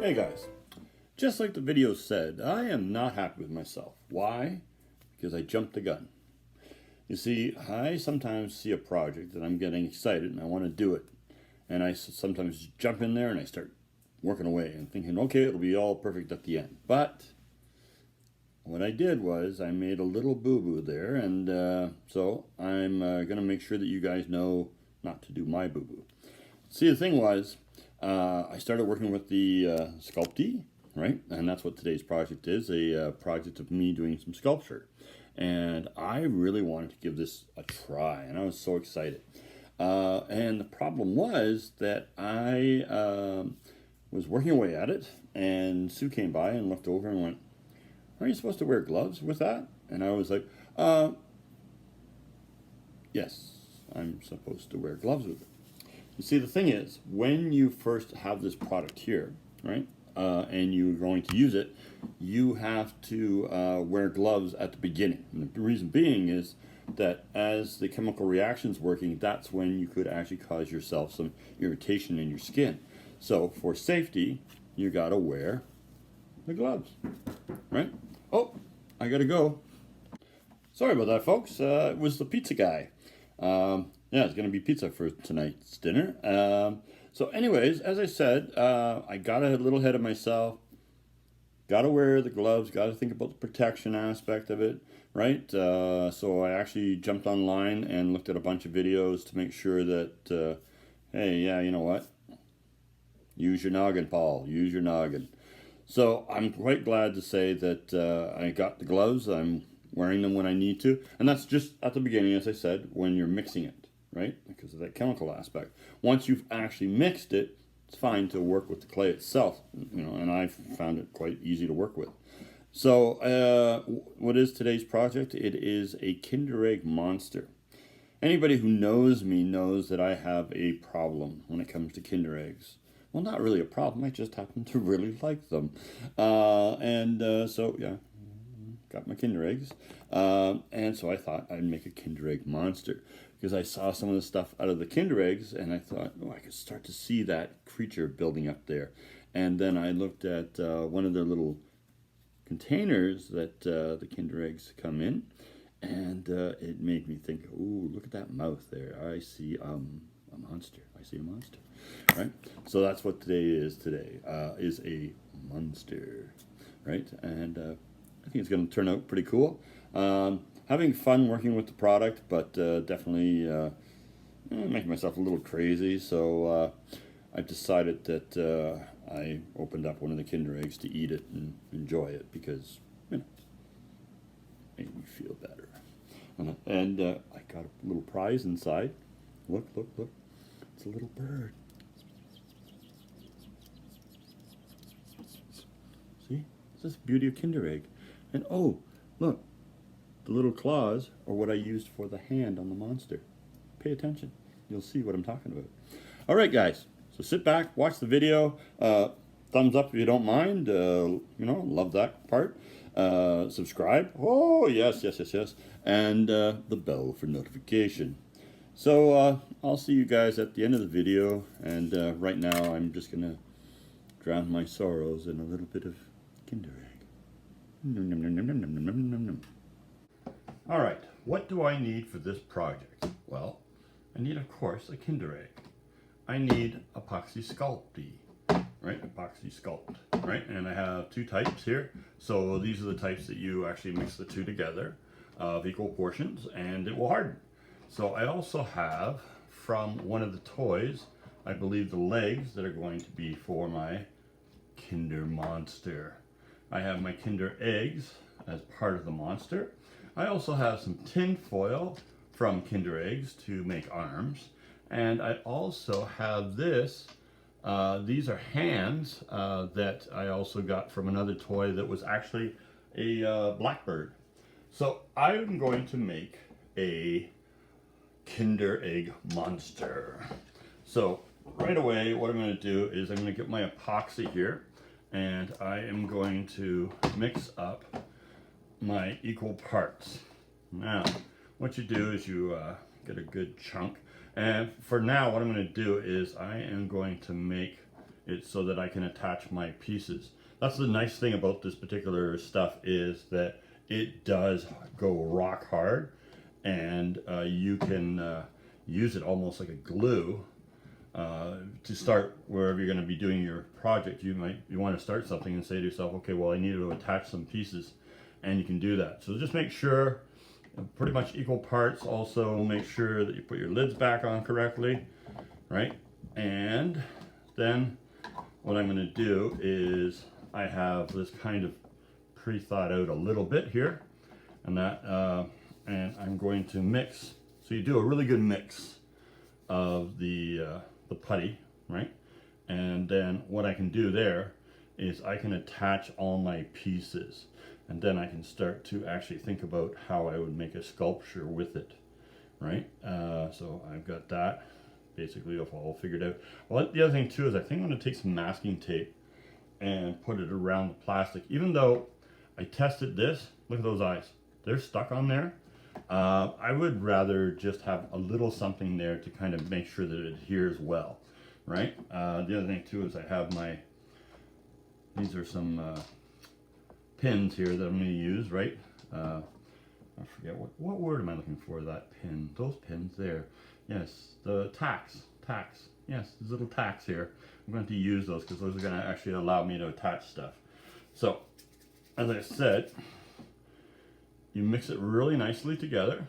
Hey guys, just like the video said, I am not happy with myself. Why? Because I jumped the gun. You see, I sometimes see a project and I'm getting excited and I want to do it. And I sometimes jump in there and I start working away and thinking, okay, it'll be all perfect at the end. But what I did was I made a little boo-boo there, and so I'm going to make sure that you guys know not to do my boo-boo. See, the thing was, I started working with the Sculpty, right? And that's what today's project is, a project of me doing some sculpture. And I really wanted to give this a try, and I was so excited. And the problem was that I was working away at it, and Sue came by and looked over and went, "Aren't you supposed to wear gloves with that?" And I was like, yes, I'm supposed to wear gloves with it. You see, the thing is, when you first have this product here, right, and you're going to use it, you have to wear gloves at the beginning. And the reason being is that as the chemical reaction's working, that's when you could actually cause yourself some irritation in your skin. So for safety, you gotta wear the gloves, right? Oh, I gotta go. Sorry about that, folks. It was the pizza guy. Yeah, it's gonna be pizza for tonight's dinner. So anyways, as I said, I got a little ahead of myself. Gotta wear the gloves, gotta think about the protection aspect of it, right? So I actually jumped online and looked at a bunch of videos to make sure that, hey, yeah, you know what? Use your noggin, Paul, use your noggin. So I'm quite glad to say that I got the gloves. I'm wearing them when I need to. And that's just at the beginning, as I said, when you're mixing it, right? Because of that chemical aspect. Once you've actually mixed it, it's fine to work with the clay itself, you know, and I found it quite easy to work with. So what is today's project? It is a Kinder Egg monster. Anybody who knows me knows that I have a problem when it comes to Kinder Eggs. Well, not really a problem, I just happen to really like them. So, yeah, got my Kinder Eggs. And so I thought I'd make a Kinder Egg monster, because I saw some of the stuff out of the Kinder Eggs, and I thought, oh, I could start to see that creature building up there. And then I looked at one of their little containers that the Kinder Eggs come in, and it made me think, ooh, look at that mouth there. I see a monster. I see a monster, right? So that's what today is a monster, right? And I think it's going to turn out pretty cool. Having fun working with the product, but definitely making myself a little crazy. So I've decided that I opened up one of the Kinder Eggs to eat it and enjoy it, because, you know, made me feel better. And I got a little prize inside. Look, look, look. It's a little bird. See? It's this beauty of Kinder Egg. And oh, look. The little claws are what I used for the hand on the monster. Pay attention. You'll see what I'm talking about. All right, guys. So sit back, watch the video. Thumbs up if you don't mind. You know, love that part. Subscribe. Oh, yes, yes, yes, yes. And the bell for notification. So I'll see you guys at the end of the video. And right now, I'm just going to drown my sorrows in a little bit of Kinder Egg. Nom, nom, nom, nom, nom, nom, nom, nom, nom. All right, what do I need for this project? Well, I need, of course, a Kinder Egg. I need Apoxie Sculpt, right? Apoxie Sculpt, right? And I have two types here. So these are the types that you actually mix the two together of equal portions, and it will harden. So I also have, from one of the toys, I believe the legs that are going to be for my Kinder Monster. I have my Kinder Eggs as part of the monster. I also have some tin foil from Kinder Eggs to make arms. And I also have this. These are hands that I also got from another toy that was actually a blackbird. So I'm going to make a Kinder Egg monster. So right away, what I'm going to do is I'm going to get my epoxy here, and I am going to mix up my equal parts. Now, what you do is you get a good chunk, and for now what I'm going to do is I am going to make It's so that I can attach my pieces. That's the nice thing about this particular stuff, is that it does go rock hard, and you can use it almost like a glue to start wherever you're going to be doing your project. You want to start something and say to yourself, okay, well, I need to attach some pieces, and you can do that. So just make sure, pretty much equal parts. Also make sure that you put your lids back on correctly, right? And then what I'm going to do is, I have this kind of pre-thought out a little bit here, and and I'm going to mix. So you do a really good mix of the putty, right? And then what I can do there is I can attach all my pieces, and then I can start to actually think about how I would make a sculpture with it, right? So I've got that basically all figured out. Well, the other thing too is I think I'm going to take some masking tape and put it around the plastic. Even though I tested this, look at those eyes, they're stuck on there. I would rather just have a little something there to kind of make sure that it adheres well, right? The other thing too is I have these are some pins here that I'm going to use, right? I forget what word am I looking for, that pin, those pins there. Yes, the tacks, yes, these little tacks here. I'm going to use those because those are going to actually allow me to attach stuff. So, as I said, you mix it really nicely together,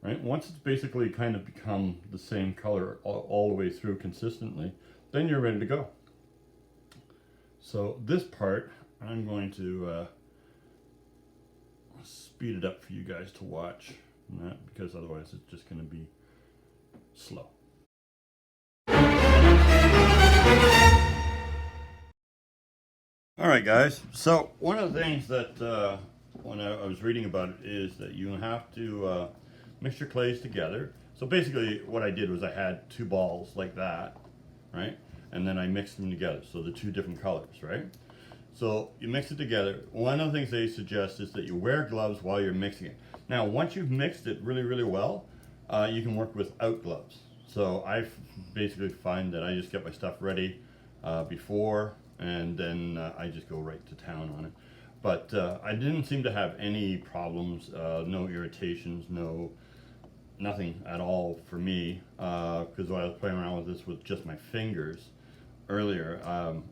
right? Once it's basically kind of become the same color all the way through consistently, then you're ready to go. So this part, I'm going to speed it up for you guys to watch, because otherwise it's just going to be slow. Alright guys, so one of the things that when I was reading about it is that you have to mix your clays together. So basically what I did was I had two balls like that, right? And then I mixed them together, so the two different colors, right? So you mix it together. One of the things they suggest is that you wear gloves while you're mixing it. Now once you've mixed it really, really well, you can work without gloves. So I basically find that I just get my stuff ready before, and then I just go right to town on it. But I didn't seem to have any problems, no irritations, nothing at all for me, because when I was playing around with this with just my fingers earlier,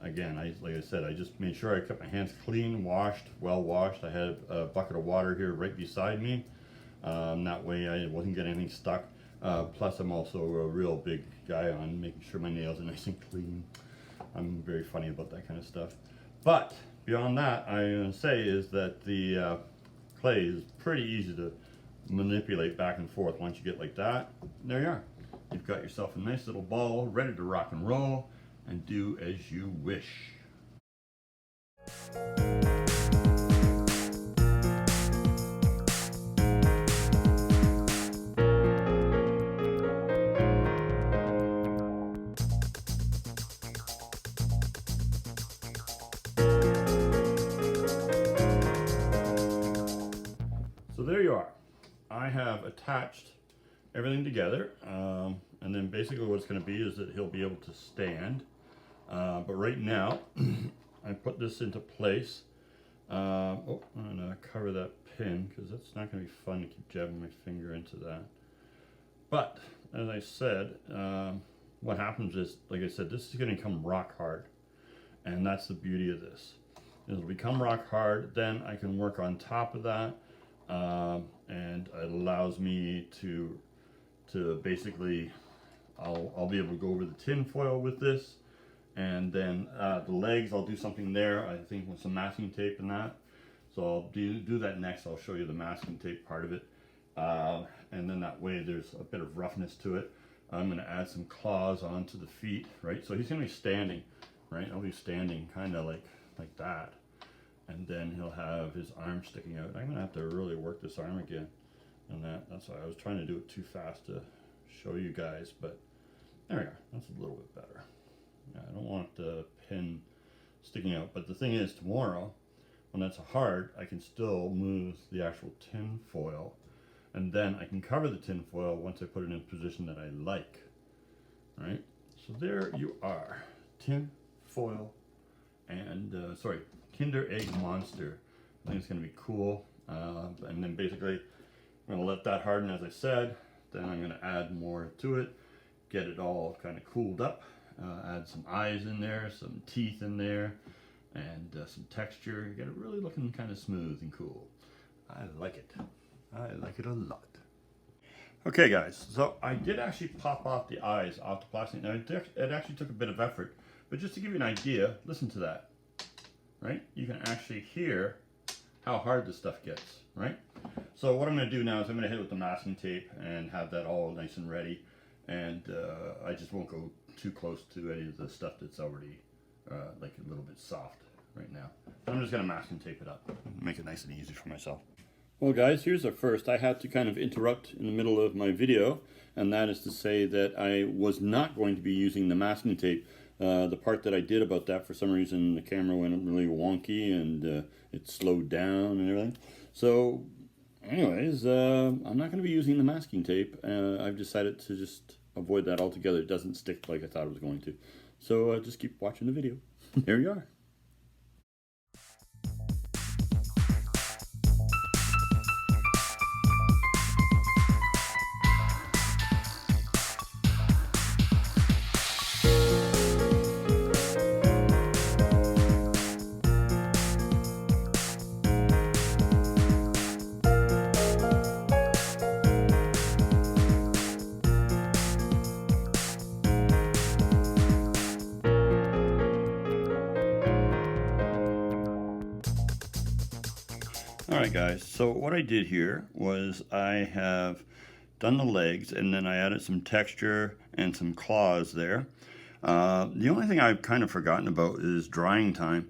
again, like I said, I just made sure I kept my hands clean, well washed. I had a bucket of water here right beside me. That way I wasn't getting anything stuck. Plus I'm also a real big guy on making sure my nails are nice and clean. I'm very funny about that kind of stuff. But beyond that, I'm going to say is that the clay is pretty easy to manipulate back and forth. Once you get like that, there you are. You've got yourself a nice little ball ready to rock and roll and do as you wish. So there you are. I have attached everything together, and then basically what it's going to be is that he'll be able to stand. But right now, I put this into place. I'm going to cover that pin because that's not going to be fun to keep jabbing my finger into that. But as I said, what happens is, like I said, this is going to become rock hard, and that's the beauty of this. It'll become rock hard. Then I can work on top of that. And it allows me to basically, I'll be able to go over the tin foil with this, and then the legs, I'll do something there, I think with some masking tape and that. So I'll do that next. I'll show you the masking tape part of it, and then that way there's a bit of roughness to it. I'm going to add some claws onto the feet, right? So he's going to be standing, right? I'll be standing kind of like that. And then he'll have his arm sticking out. I'm going to have to really work this arm again. And that's why I was trying to do it too fast to show you guys. But there we are. That's a little bit better. Yeah, I don't want the pin sticking out. But the thing is, tomorrow, when that's hard, I can still move the actual tin foil. And then I can cover the tin foil once I put it in a position that I like. Right? So there you are. tin foil and Kinder Egg Monster. I think it's going to be cool. And then basically I'm going to let that harden, as I said. Then I'm going to add more to it, get it all kind of cooled up, add some eyes in there, some teeth in there, and some texture. Get it really looking kind of smooth and cool. I like it. I like it a lot. Okay guys, so I did actually pop off the eyes off the plastic. Now it actually took a bit of effort, but just to give you an idea, listen to that, right? You can actually hear how hard this stuff gets, right? So what I'm going to do now is I'm going to hit it with the masking tape and have that all nice and ready, and I just won't go too close to any of the stuff that's already like a little bit soft right now. I'm just going to masking tape it up, make it nice and easy for myself. Well guys, here's a first. I had to kind of interrupt in the middle of my video, and that is to say that I was not going to be using the masking tape. The part that I did about that, for some reason the camera went really wonky and it slowed down and everything. So anyways, I'm not going to be using the masking tape. I've decided to just avoid that altogether. It doesn't stick like I thought it was going to. So just keep watching the video. Here you are. Alright guys, so what I did here was I have done the legs and then I added some texture and some claws there. The only thing I've kind of forgotten about is drying time,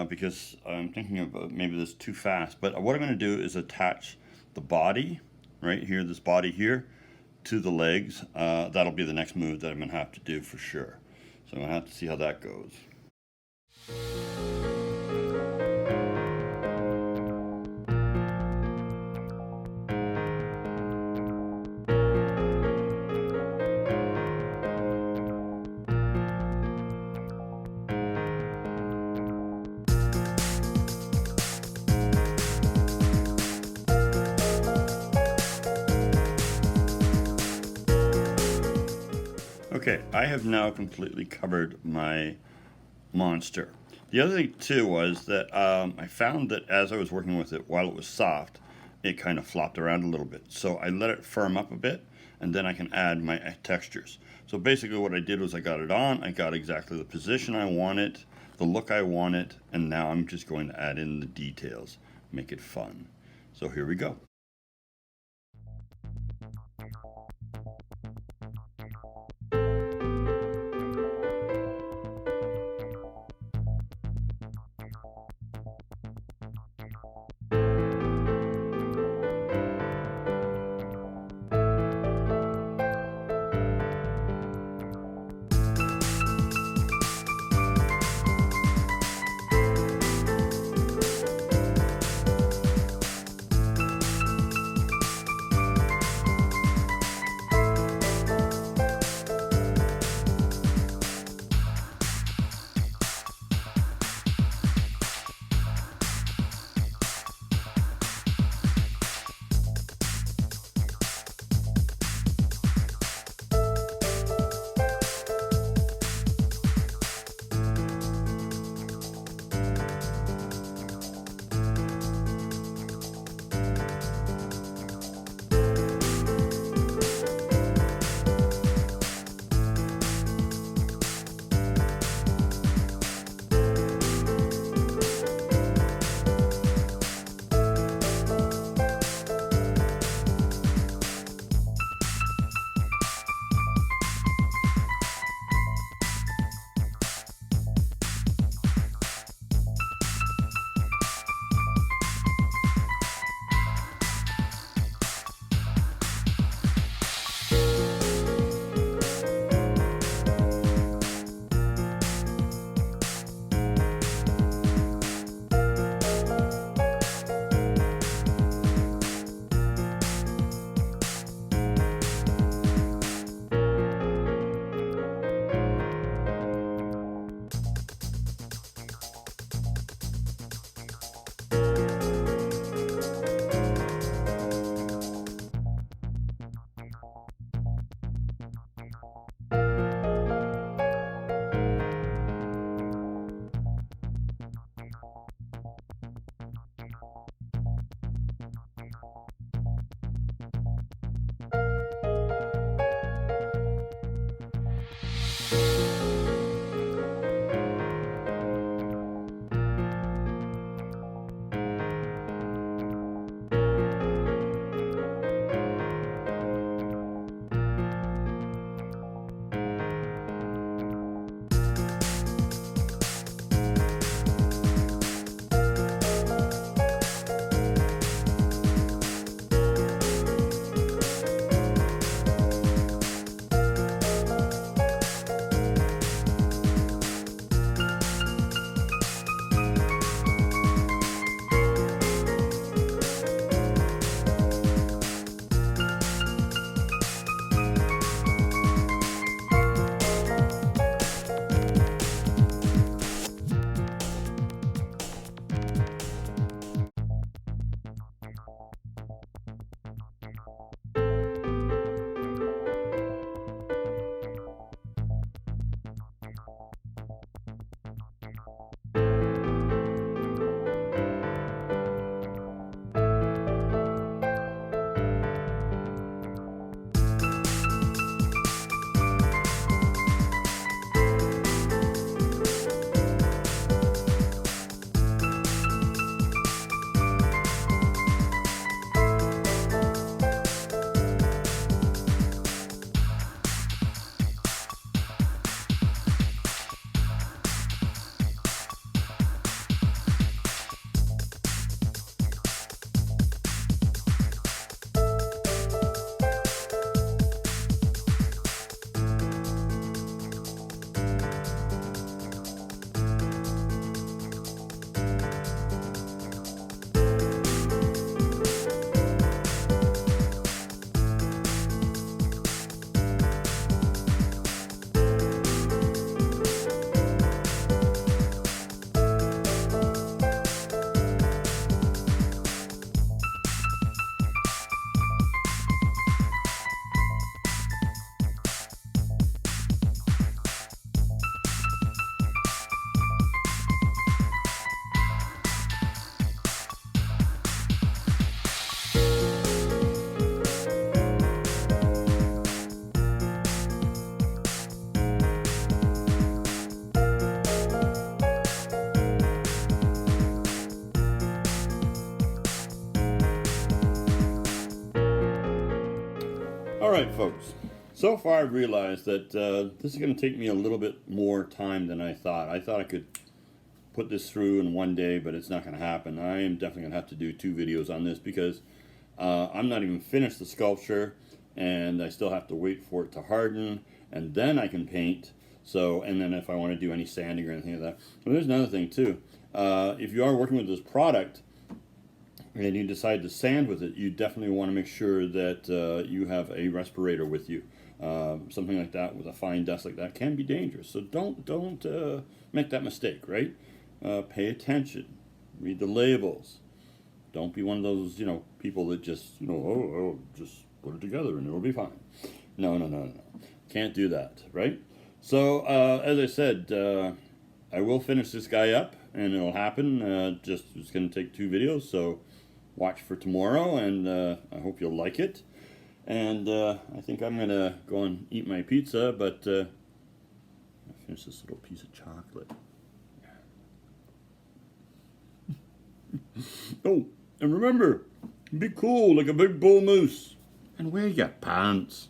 because I'm thinking of maybe this too fast. But what I'm going to do is attach the body, right here, this body here, to the legs. That'll be the next move that I'm going to have to do for sure. So I'm going to have to see how that goes. Okay, I have now completely covered my monster. The other thing too was that I found that as I was working with it, while it was soft, it kind of flopped around a little bit. So I let it firm up a bit, and then I can add my textures. So basically what I did was I got it on, I got exactly the position I wanted, the look I wanted, and now I'm just going to add in the details, make it fun. So here we go. All right, folks. So far, I've realized that this is going to take me a little bit more time than I thought. I thought I could put this through in one day, but it's not going to happen. I am definitely going to have to do 2 videos on this because I'm not even finished the sculpture, and I still have to wait for it to harden, and then I can paint. So, and then if I want to do any sanding or anything like that. But there's another thing too. If you are working with this product and you decide to sand with it, you definitely want to make sure that you have a respirator with you. Something like that with a fine dust like that can be dangerous. So don't make that mistake, right? Pay attention. Read the labels. Don't be one of those, people that just, just put it together and it'll be fine. No. Can't do that, right? So, as I said, I will finish this guy up and it'll happen. It's going to take 2 videos, so watch for tomorrow, and I hope you'll like it. And I think I'm going to go and eat my pizza, but I'll finish this little piece of chocolate. Oh, and remember, be cool like a big bull moose, and wear your pants.